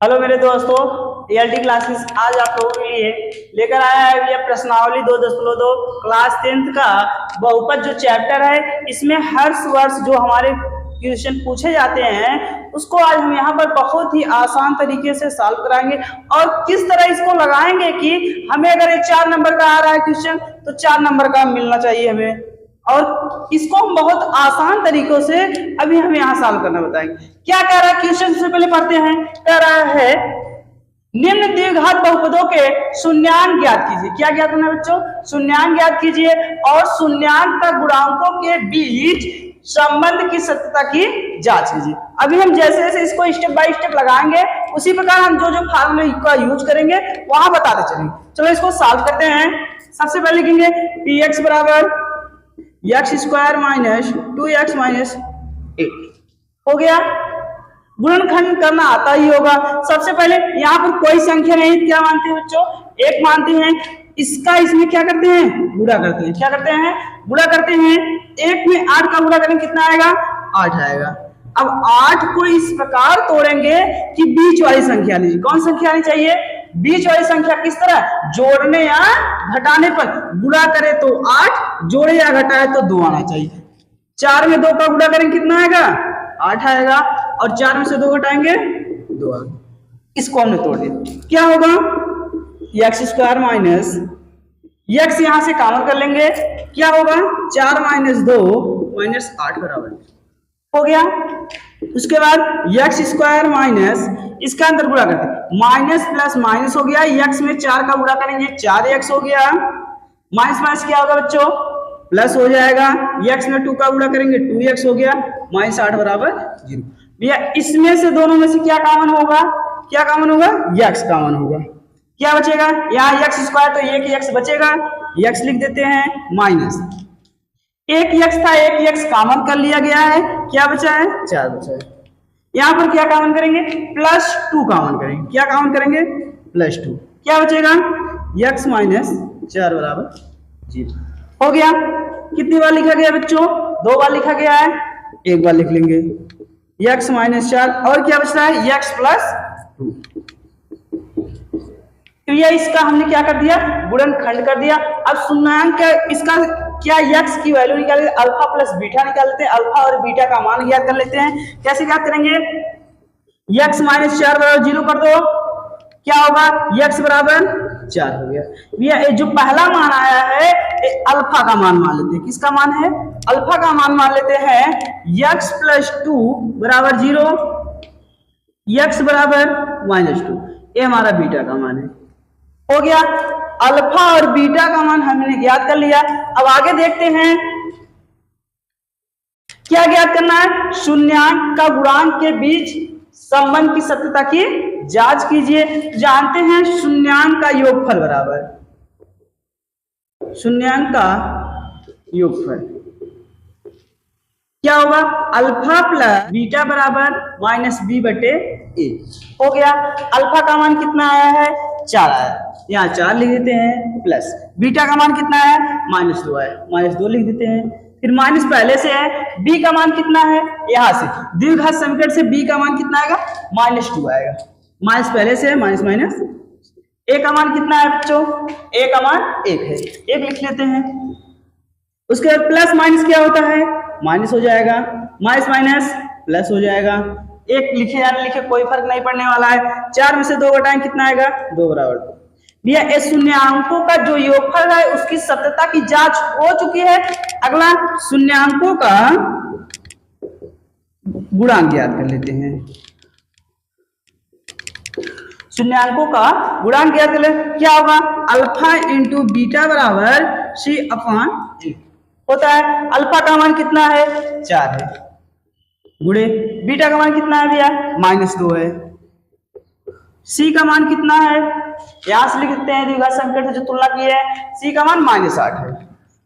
Hello मेरे दोस्तों, ALT classes आज आप लोगों के लिए लेकर आया है ये प्रश्नावली 2.2 क्लास 10th का बहुपद जो चैप्टर है। इसमें हर वर्ष जो हमारे क्वेश्चन पूछे जाते हैं उसको आज हम यहाँ पर बहुत ही आसान तरीके से सॉल्व कराएंगे और किस तरह इसको लगाएंगे कि हमें अगर ये 4 नंबर का आ रहा है क्वेश्चन तो 4 नंबर का मिलना चाहिए हमें, और इसको हम बहुत आसान तरीकों से अभी हम यहाँ सॉल्व करना बताएंगे। क्या कह रहा है क्वेश्चन से पहले पढ़ते हैं। कह रहा है निम्न द्विघात बहुपदों के शून्यांक ज्ञात कीजिए। क्या ज्ञात करना है बच्चों? शून्यांक ज्ञात कीजिए और शून्यांक तक गुणांकों के बीच संबंध की सत्यता की जांच कीजिए। अभी हम जैसे जैसे इसको स्टेप बाय स्टेप लगाएंगे उसी प्रकार हम जो जो फार्मूले का यूज करेंगे वहां बताते चलेंगे। चलो इसको सॉल्व करते हैं। सबसे पहले लिखेंगे पी एक्स बराबर x square minus 2x minus 8 हो गया। गुणनखंड करना आता ही होगा। सबसे पहले यहाँ पर कोई संख्या नहीं, क्या मानते हैं बच्चों? एक मानते हैं। इसका इसमें क्या करते हैं? गुणा करते हैं। क्या करते हैं? गुणा करते हैं। 1 में 8 का गुणा करेंगे कितना आएगा? 8 आएगा। अब 8 को इस प्रकार तोड़ेंगे कि बीच वाली संख्या लीजिए। कौन संख्या आनी चाहिए? बीच वाली संख्या। किस तरह? जोड़ने या घटाने पर। गुणा करे तो 8, जोड़े या घटाए तो 2 आना चाहिए। 4 में 2 का गुणा करेंगे कितना आएगा? 8 आएगा और 4 में से 2 घटाएंगे 2 आएगा। इसको हमने तोड़ दिया। क्या होगा? एक्स स्क्वायर माइनस एक्स यहां से कॉमन कर लेंगे। क्या होगा? 4 माइनस 2 माइनस 8 बराबर हो गया। उसके बाद एक्स स्क्वायर माइनस इसका अंदर गुणा करते हैं। माइनस प्लस माइनस हो गया। एक्स में 4 का गुणा करेंगे 4x हो गया। माइनस माइनस क्या होगा बच्चों? प्लस हो जाएगा। एक्स में 2 का गुणा करेंगे 2x हो गया। माइनस 8 बराबर 0। भैया इसमें से दोनों में से क्या कॉमन होगा? क्या कॉमन होगा? x कॉमन होगा। क्या बचेगा? यहाँ एक्स स्क्वायर तो एक एक्स बचेगा। x लिख देते हैं माइनस एक एक्स था, एक एक्स कॉमन कर लिया गया है। क्या बचा है? 4 बचा है। यहां पर क्या कॉमन करेंगे? +2 कॉमन करेंगे। क्या कॉमन करेंगे? +2। क्या बचेगा? x माइनस 4 बराबर 0 हो गया। कितनी बार लिखा गया बच्चों? 2 बार लिखा गया है। एक बार लिख लेंगे x माइनस 4 और क्या बच रहा है? x plus 2। तो ये इसका हमने क्या कर दिया? गुणनखंड कर दिया। अब शून्यांक इसका क्या x की वैल्यू निकाल लेते हैं, अल्फा प्लस बीटा निकाल लेते हैं। अल्फा और बीटा का मान ज्ञात कर लेते हैं। कैसे ज्ञात करेंगे? x माइनस 4 बराबर 0 कर दो। क्या होगा? x बराबर 4 हो गया। भैया जो पहला मान आया है अल्फा का मान मान लेते हैं। किसका मान है? अल्फा का मान मान लेते हैं। x प्लस 2 बराबर 0, x बराबर -2। ये हमारा बीटा का मान है। हो गया। अल्फा और बीटा का मान हमने ज्ञात कर लिया। अब आगे देखते हैं क्या ज्ञात करना है? शून्यांक का गुणांक के बीच संबंध की सत्यता की जांच कीजिए। जानते हैं शून्यांक का योगफल बराबर शून्यांक का योगफल क्या होगा? अल्फा प्लस बीटा बराबर -b/a हो गया। अल्फा का मान कितना आया है? 4 आया। यहाँ 4 लिख देते हैं प्लस बीटा का मान कितना है? -2 है। -2 लिख देते हैं। फिर माइनस पहले से है। b का मान कितना है? यहाँ से द्विघात समीकरण से b का मान कितना आएगा? -2 आएगा। माइनस पहले से है, माइनस माइनस। a का मान कितना है बच्चों? a का मान 1 है। 1 लिख लेते हैं। उसके बाद प्लस माइनस क्या होता है? माइनस हो जाएगा। माइनस माइनस प्लस हो जाएगा। 1 लिखे या लिखे कोई फर्क नहीं पड़ने वाला है। 4 में से 2 घटाएं कितना आएगा? 2 बराबर 2। भैया इस शून्यांकों का जो योगफल है उसकी सत्यता की जांच हो चुकी है। अगला शून्यांकों का गुणांक ज्ञात कर लेते हैं। शून्यांकों का गुणांक ज्ञात कर ले। क्या होगा? अल्फा इंटू बीटा बराबर c/8 होता है। अल्फा का मान कितना है? 4 है। गुणे बीटा का मान कितना है भैया? -2 है। c का मान कितना है? यहां से लिख देते हैं द्विघात समीकरण से जो तुलना की है। c का मान -8 है।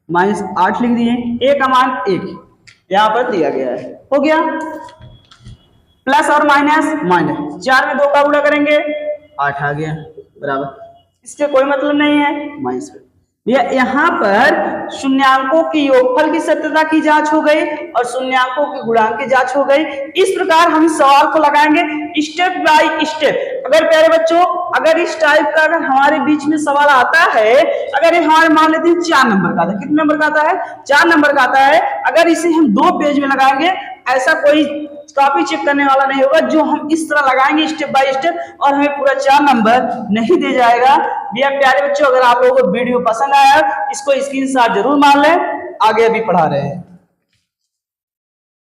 -8 लिख दिए। a का मान 1 यहां पर दिया गया है। हो गया। प्लस और माइनस माइनस 4 में 2 का गुणा करेंगे 8 आ गया बराबर। इससे कोई मतलब नहीं है माइनस। यहाँ पर शून्यांकों की योगफल की सत्यता की जांच हो गई और शून्यांकों की गुणांक की जांच हो गई। इस प्रकार हम सवाल को लगाएंगे स्टेप बाय स्टेप। अगर प्यारे बच्चों अगर इस टाइप का अगर हमारे बीच में सवाल आता है, अगर ये हमारे मान लेते हैं 4 नंबर का आता है, कितने नंबर का आता है, 4 नंबर का आता है, अगर इसे हम 2 पेज में लगाएंगे, ऐसा कोई कॉपी चेक करने वाला नहीं होगा जो हम इस तरह लगाएंगे स्टेप बाय स्टेप और हमें पूरा 4 नंबर नहीं दे जाएगा। भैया प्यारे बच्चों अगर आप लोगों को वीडियो पसंद आया इसको स्क्रीनशॉट जरूर मार लें, आगे अभी पढ़ा रहे हैं।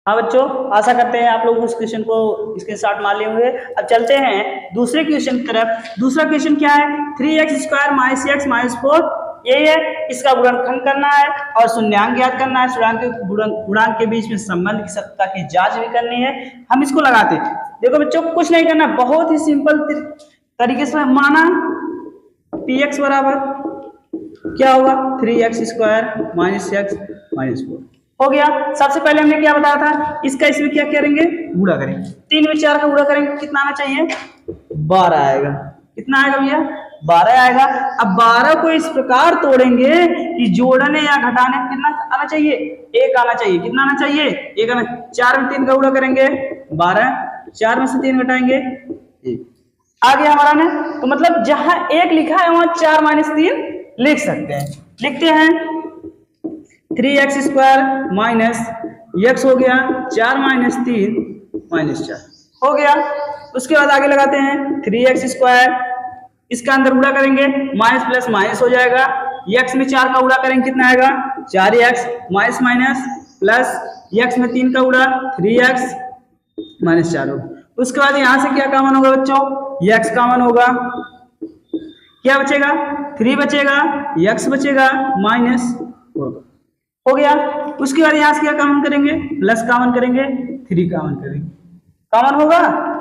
हाँ बच्चों, आशा करते हैं आप लोग उस क्वेश्चन को स्क्रीनशॉट मार लिए होंगे। अब चलते हैं दूसरे क्वेश्चन की तरफ। दूसरा क्वेश्चन क्या है, 3x² - x - 4 यही है, इसका गुणनखंड करना है और शून्यांक ज्ञात करना है, गुणांक के बीच में संबंध की सत्यता की जांच भी करनी है। हम इसको लगाते हैं, देखो बच्चों कुछ नहीं करना, बहुत ही सिंपल तरीके से माना px बराबर क्या होगा 3x² - x - 4 हो गया। सबसे पहले हमने क्या बताया था, इसका इसमें क्या करेंगे, गुणा करेंगे, 3 में 4 का गुणा करेंगे, कितना आना चाहिए 12 आएगा। कितना आएगा भैया 12 आएगा। अब 12 को इस प्रकार तोड़ेंगे कि जोड़ने या घटाने कितना आना चाहिए, 1 आना चाहिए। कितना आना चाहिए 1 आना। 4 में 3 का गुणा करेंगे 12, 4 में से 3 घटाएंगे 1 आ गया हमारा ने। तो मतलब जहां 1 लिखा है वहां 4 - 3 लिख सकते हैं। लिखते हैं 3x² - x हो गया, 4 - 3 - 4 हो गया। उसके बाद आगे लगाते हैं 3x², इसका अंदर गुणा करेंगे माइनस प्लस माइनस हो जाएगा, x में 4 का गुणा करेंगे कितना आएगा 4x minus minus plus x में 3 का गुणा 3x - 4 होगा। उसके बाद यहां से क्या कॉमन होगा बच्चों, x कॉमन होगा, क्या बचेगा 3 बचेगा, x बचेगा -4 हो गया। उसके बाद यहां से क्या कॉमन करेंगे, प्लस कॉमन करेंगे, 3 कॉमन करेंगे। कॉमन होगा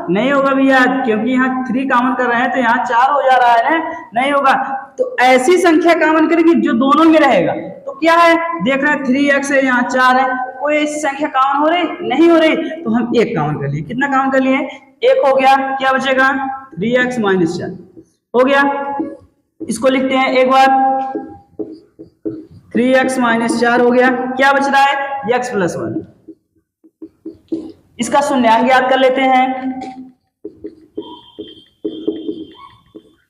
नहीं होगा भैया, क्योंकि यहाँ 3 कॉमन कर रहे हैं तो यहाँ 4 हो जा रहा है ना, नहीं होगा। तो ऐसी संख्या कॉमन करेंगे जो दोनों में रहेगा। तो क्या है देख रहे हैं 3x है, यहाँ 4 है, कोई ऐसी संख्या कॉमन हो रही नहीं हो रही, तो हम 1 कॉमन कर लिए। कितना कॉमन कर लिए 1 हो गया, क्या बचेगा 3x - 4 हो गया। इसको लिखते हैं एक बार, 3x - 4 हो गया। क्या बच रहा है x + 1, इसका शून्यांक याद कर लेते हैं।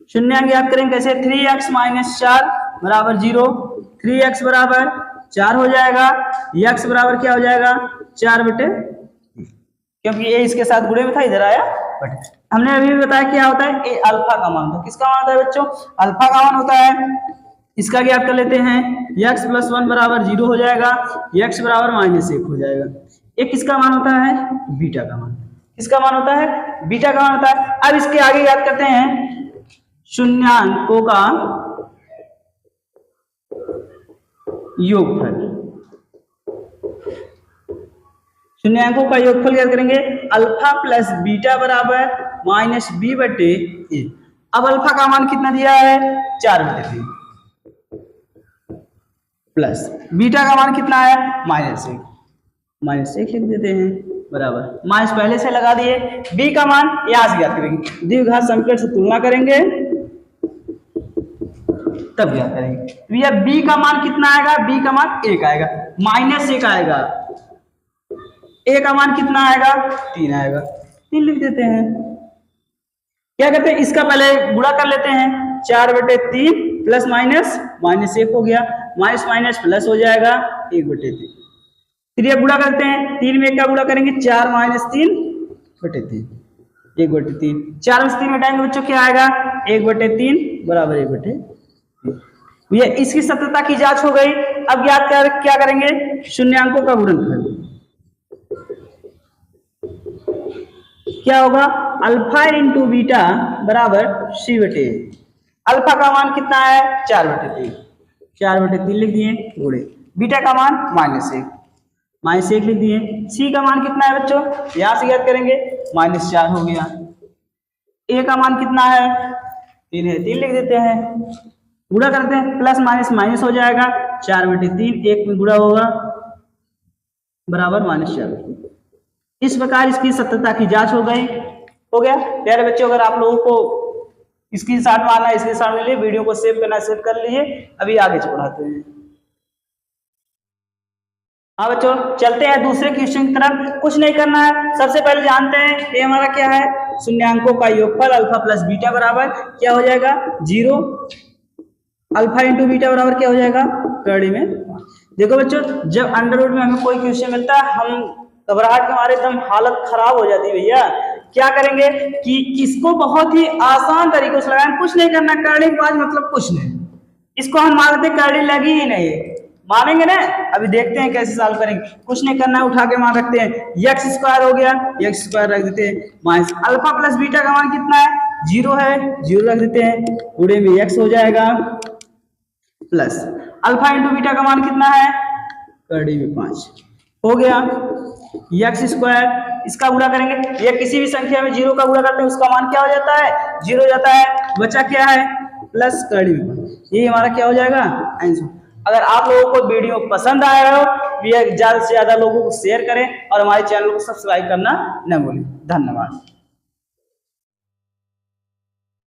शून्यांक याद करेंगे कैसे, 3x - 4 बराबर 0, 3x बराबर 4 हो जाएगा, x बराबर क्या हो जाएगा 4/, क्योंकि ये इसके साथ गुणे में था इधर आया बटे। हमने अभी भी बताया क्या होता है, ए अल्फा का मान होता है। किसका मान होता है बच्चों, अल्फा का मान होता है। इसका ज्ञात कर लेते हैं, x + 1 बराबर 0 हो जाएगा, x बराबर -1 हो जाएगा। एक किसका मान होता है, बीटा का मान। किसका मान होता है, बीटा का मान होता है। अब इसके आगे याद करते हैं शून्यांकों का योगफल। शून्यांकों का योगफल याद करेंगे, अल्फा प्लस बीटा बराबर -b/a। अब अल्फा का मान कितना दिया है 4/3 प्लस बीटा का मान कितना है -1 लिख देते हैं बराबर, माइनस पहले से लगा दिए। बी का मान यहां से ज्ञात करेंगे, द्विघात समीकरण से तुलना करेंगे तब ज्ञात करेंगे। भैया बी का मान कितना आएगा, बी का मान 1 आएगा, -1 आएगा। ए का मान कितना आएगा 3 आएगा, 3 लिख देते हैं। क्या करते हैं इसका पहले गुणा कर लेते हैं, 4/3 प्लस माइनस -1 हो गया, माइनस माइनस प्लस हो जाएगा 1/3। फिर ये गुणा करते हैं, 3 में 1 का गुणा करेंगे 4 - 3/3 1/3। 4 में से 3 घटाएंगे बच्चों क्या आएगा 1/3 बराबर 1/3। ये इसकी सत्यता की जांच हो गई। अब याद कर क्या करेंगे, शून्यांकों का गुणनफल क्या होगा, अल्फा इंटू बीटा बराबर c/a। अल्फा का मान कितना है 4/3, 4/3 लिख दिए गुणे बीटा का मान -1 लिख दिए। सी का मान कितना है बच्चों, यहां से याद करेंगे -4 हो गया। ए का मान कितना है 3 है, 3 लिख देते हैं। गुणा करते हैं, प्लस माइनस माइनस हो जाएगा, 4/3 1 में गुणा होगा बराबर -4। इस प्रकार इसकी सत्यता की जांच हो गई। हो गया प्यारे बच्चों, अगर आप लोगों को स्क्रीनशॉट मारना है स्क्रीनशॉट ले लिए, वीडियो को सेव करना सेव कर लीजिए। अभी आगे पढ़ाते हैं। हाँ बच्चों चलते हैं दूसरे क्वेश्चन की तरफ। कुछ नहीं करना है, सबसे पहले जानते हैं ये हमारा क्या है शून्यांकों का योगफल अल्फा प्लस बीटा बराबर क्या हो जाएगा 0, अल्फा इंटू बीटा बराबर क्या हो जाएगा कड़ी में। देखो बच्चों, जब अंडर रूट में हमें कोई क्वेश्चन मिलता है हम घबराहट के मारे एकदम हालत खराब हो जाती है भैया। क्या करेंगे कि इसको बहुत ही आसान तरीकों से लगाएं, कुछ नहीं करना, करने के बाद मतलब कुछ नहीं, इसको हम मानते करड़ी लगी ही नहीं है, मानेंगे ना। अभी देखते हैं कैसे सॉल्व करेंगे। कुछ नहीं करना, उठा के मान रखते हैं, एक्स स्क्वायर हो गया, एक्स स्क्वायर रख देते हैं, माइनस अल्फा प्लस बीटा का मान कितना है 0 है, 0 रख देते हैं, पूरे में एक्स हो जाएगा, प्लस अल्फा इंटू बीटा का मान कितना है कड़ी में 5 हो गया, एक्स स्क्वायर, इसका गुणा करेंगे, ये किसी भी संख्या में 0 का गुणा करते हैं उसका मान क्या हो जाता है 0 हो जाता है, बचा क्या है प्लस कड़ी में, ये हमारा क्या हो जाएगा आंसर। अगर आप लोगों को वीडियो पसंद आया हो तो ज्यादा से ज्यादा लोगों को शेयर करें और हमारे चैनल को सब्सक्राइब करना न भूलें। धन्यवाद।